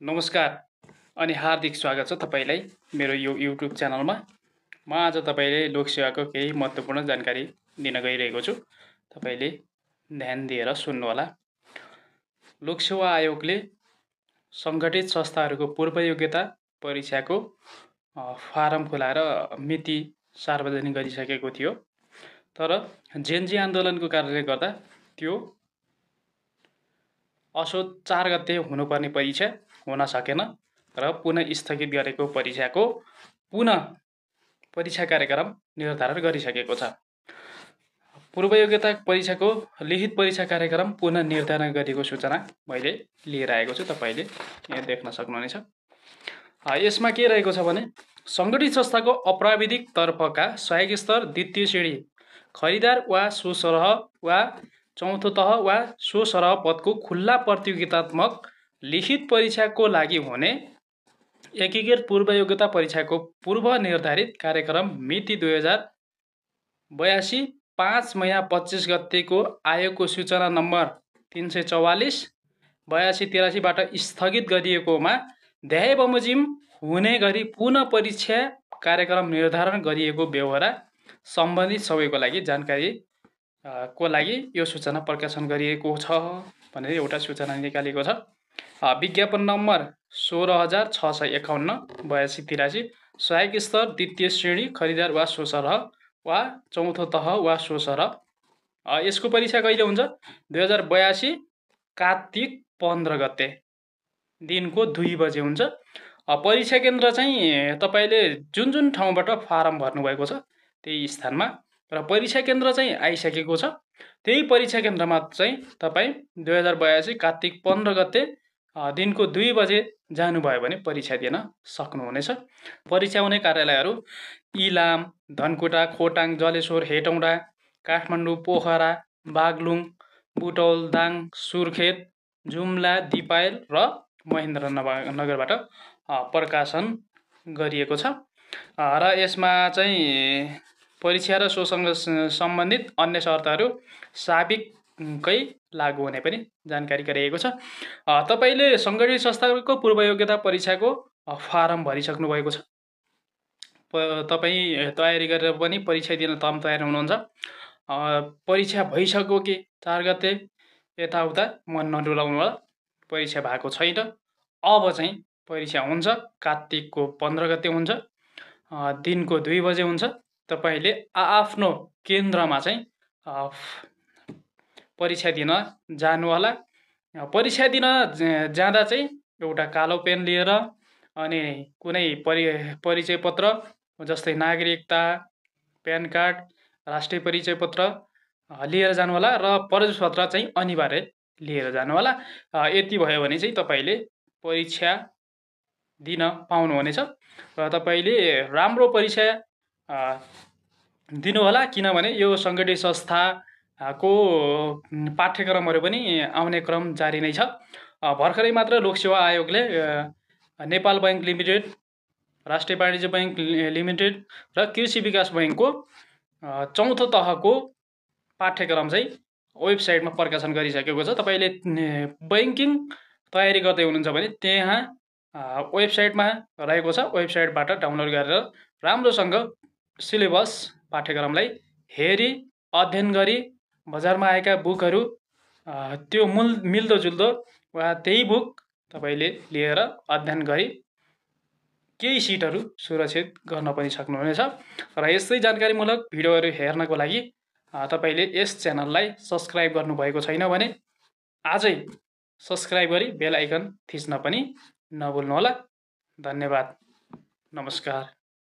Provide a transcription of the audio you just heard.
नमस्कार अनि हार्दिक स्वागत छ तपाईलाई मेरो यो युट्युब च्यानलमा। म आज तपाईले लोकसेवाको केही महत्त्वपूर्ण जानकारी दिन गइरहेको छु। तपाईले ध्यान दिएर सुन्नु होला। लोकसेवा आयोगले सङ्गठित संस्थाहरूको पूर्व योग्यता परीक्षाको फारम खुलाएर मिति सार्वजनिक गरिसकेको थियो। तर जेनजी आन्दोलनको कारणले गर्दा त्यो असोज 4 गते हुनुपर्ने परीक्षा हुन सकेन र पुनः स्थगित गरेको परीक्षाको पुनः परीक्षा कार्यक्रम निर्धारण गरिसकेको छ। पूर्व योग्यता परीक्षाको लिखित परीक्षा कार्यक्रम पुनः निर्धारण गरेको सूचना मैले लिएर आएको छु। तपाईले यहाँ देख्न सक्नुहुनेछ। यसमा के रहेको छ भने सङ्गठित संस्थाको अप्राविधिक तर्फका सहायक स्तर द्वितीय श्रेणी खरिदार वा सोसरह वा चौथो तह वा सोसरह पदको खुल्ला प्रतियोगितात्मक लिखित परीक्षाको लागि हुने एकीकृत पूर्व योग्यता परीक्षाको पूर्व निर्धारित कार्यक्रम मिति 2082 5 महिना 25 गतेको आयोगको सूचना नम्बर 344 8283 बाट स्थगित गरिएकोमा ध्याय बमोजिम हुने गरी पुनः परीक्षा कार्यक्रम निर्धारण गरिएको बेहोरा सम्बन्धित सबैको लागि जानकारी को लागि यो सूचना प्रकाशन गरिएको छ भनेर एउटा सूचना निकालेको छ। विज्ञापन नम्बर 16651 8283 सहायक स्तर द्वितीय श्रेणी खरिदार वा सोसरह वा चौथो तह वा सोसरह। यसको परीक्षा कहिले हुन्छ? 2082 कार्तिक 15 गते दिनको 2 बजे हुन्छ। परीक्षा केन्द्र चाहिँ तपाईले जुन जुन ठाउँबाट फारम भर्नुभएको छ त्यही स्थानमा र परीक्षा केन्द्र चाहिँ आइसकेको छ। त्यही परीक्षा केन्द्रमा चाहिँ तपाईँ 2082 कार्तिक 15 गते दिनको 2 बजे जानुभयो भने परीक्षा दिन सक्नुहुनेछ। परीक्षा हुने कार्यालयहरू इलाम, धनकुटा, खोटाङ, जलेश्वर, हेटौँडा, काठमाडौँ, पोखरा, बागलुङ, बुटौल, दाङ, सुर्खेत, जुम्ला, दिपायल र महेन्द्रनगरबाट प्रकाशन गरिएको छ। र यसमा चाहिँ परीक्षा र सोसँग सम्बन्धित अन्य शर्तहरू साबिककै लागू हुने पनि जानकारी गराइएको छ। तपाईले सङ्गठित संस्थाको पूर्व योग्यता परीक्षाको फारम भरिसक्नु भएको छ। तपाईँ तयारी गरेर पनि परीक्षा दिन तयार हुनुहुन्छ। परीक्षा भइसक्यो कि 4 गते यताउता मन नडुलाउनु होला। परीक्षा भएको छैन। अब चाहिँ परीक्षा हुन्छ। कार्तिकको 15 गते हुन्छ। दिनको 2 बजे हुन्छ। तपाईले आफ्नो केन्द्रमा चाहिँ परीक्षा दिन जानु होला। परीक्षा दिन जाँदा चाहिँ एउटा कालो पेन लिएर अनि कुनै परिचय पत्र जस्तै नागरिकता, प्यान कार्ड, राष्ट्रिय परिचय पत्र लिएर जानु होला र प्रवेश पत्र चाहिँ अनिवार्य लिएर जानु होला। यति भयो भने चाहिँ तपाईले परीक्षा दिन पाउनुहुनेछ र तपाईले राम्रो परीक्षा दिनु होला। किनभने यो सङ्गठित संस्थाको पाठ्यक्रमहरू पनि आउने क्रम जारी नै छ। भर्खरै मात्र लोकसेवा आयोगले नेपाल बैंक लिमिटेड, राष्ट्रिय वाणिज्य बैंक लिमिटेड र कृषि विकास बैंकको चौथो तहको पाठ्यक्रम चाहिँ वेबसाइटमा प्रकाशन गरिसकेको छ। तपाईले बैंकिङ तयारी गर्दै हुनुहुन्छ भने त्यहाँ वेबसाइटमा रहेको छ। वेबसाइटबाट डाउनलोड गरेर राम्रोसँग सिलेबस पाठ्यक्रमलाई हेरी अध्ययन गरी बजारमा आएका बुकहरू त्यो मिल्दोजुल्दो वा त्यही बुक तपाईले लिएर अध्ययन गरी केही सिटहरू सुरक्षित गर्न पनि सक्नुहुनेछ। र यस्तै जानकारीमूलक भिडियोहरू हेर्नको लागि तपाईले यस च्यानललाई सब्स्क्राइब गर्नुभएको छैन भने आजै सब्स्क्राइब गरी बेल आइकन थिच्न पनि नभुल्नुहोला। धन्यवाद। नमस्कार।